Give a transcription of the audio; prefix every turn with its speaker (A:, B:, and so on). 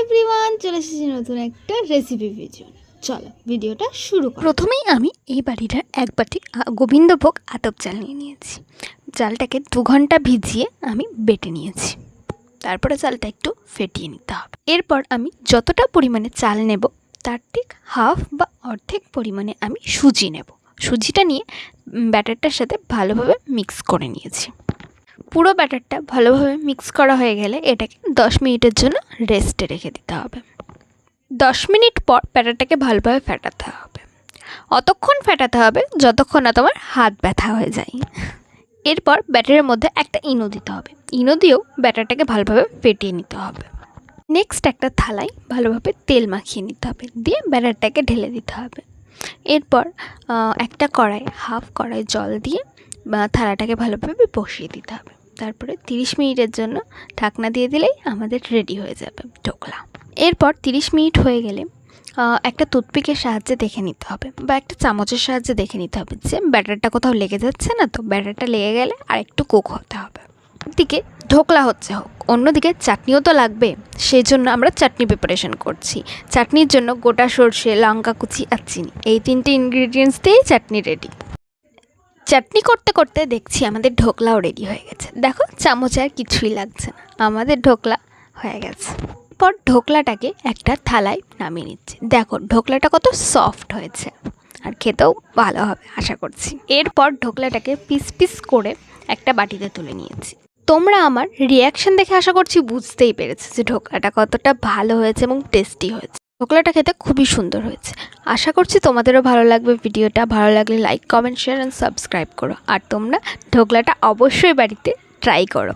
A: Everyone, চলে এসেছি নতুন একটা রেসিপি ভিডিও। চলো ভিডিওটা শুরু করি।
B: প্রথমেই আমি এই বাড়িটার এক বাটি গোবিন্দভোগ আতপ চাল নিয়ে নিয়েছি। চালটাকে 2 ঘন্টা ভিজিয়ে আমি বেটে নিয়েছি। তারপরে চালটা একটু ফেটিয়ে নিতে হবে। এরপর আমি যতটা পরিমাণে চাল নেব তার ঠিক হাফ বা অর্ধেক পরিমাণে আমি সুজি নেব। সুজিটা নিয়ে ব্যাটারটার সাথে ভালোভাবে মিক্স করে নিয়েছি। পুরো ব্যাটারটা ভালোভাবে মিক্স করা হয়ে গেলে এটাকে 10 মিনিটের জন্য রেস্টে রেখে দিতে হবে। 10 মিনিট পর ব্যাটারটাকে ভালোভাবে ফেটাতে হবে। অতক্ষণ ফেটাতে হবে যতক্ষণ না তোমার হাত ব্যথা হয়ে যায়। এরপর ব্যাটারের মধ্যে একটা ইনো দিতে হবে। ইনো দিয়েও ব্যাটারটাকে ভালোভাবে ফেটিয়ে নিতে হবে। নেক্সট একটা থালায় ভালোভাবে তেল মাখিয়ে নিতে হবে, দিয়ে ব্যাটারটাকে ঢেলে দিতে হবে। এরপর একটা কড়াই, হাফ কড়াই জল দিয়ে থালাটাকে ভালোভাবে বসিয়ে দিতে হবে। তারপরে 30 মিনিটের জন্য ঢাকনা দিয়ে দিলেই আমাদের রেডি হয়ে যাবে ঢোকলা। এরপর 30 মিনিট হয়ে গেলে একটা টুথপিকের সাহায্যে দেখে নিতে হবে বা একটা চামচের সাহায্যে দেখে নিতে হবে যে ব্যাটারটা কোথাও লেগে যাচ্ছে না তো। ব্যাটারটা লেগে গেলে আর একটু কুক হতে হবে। একদিকে ঢোকলা হচ্ছে হোক, অন্যদিকে চাটনিও তো লাগবে। সেই জন্য আমরা চাটনি প্রিপারেশন করছি। চাটনির জন্য গোটা সরষে, লঙ্কা কুচি আর চিনি, এই 3টে ইনগ্রিডিয়েন্টস দিয়েই চাটনি রেডি। চাটনি করতে করতে দেখছি আমাদের ঢোকলাও রেডি হয়ে গেছে। দেখো, চামচ আর কিছুই লাগছে না, আমাদের ঢোকলা হয়ে গেছে। পর ঢোকলাটাকে একটা থালায় নামিয়ে নিচ্ছি। দেখো ঢোকলাটা কত সফট হয়েছে, আর খেতেও ভালো হবে আশা করছি। এরপর ঢোকলাটাকে পিস পিস করে একটা বাটিতে তুলে নিয়েছি। তোমরা আমার রিয়াকশান দেখে আশা করছি বুঝতেই পেরেছো যে ঢোকলাটা কতটা ভালো হয়েছে এবং টেস্টি হয়েছে। ঢোকলাটা খেতে খুবই সুন্দর হয়েছে। আশা করছি তোমাদেরও ভালো লাগবে ভিডিওটা। ভালো লাগলে like, comment, share and subscribe করো। আর তোমরা ঢোকলাটা অবশ্যই বাড়িতে ট্রাই করো।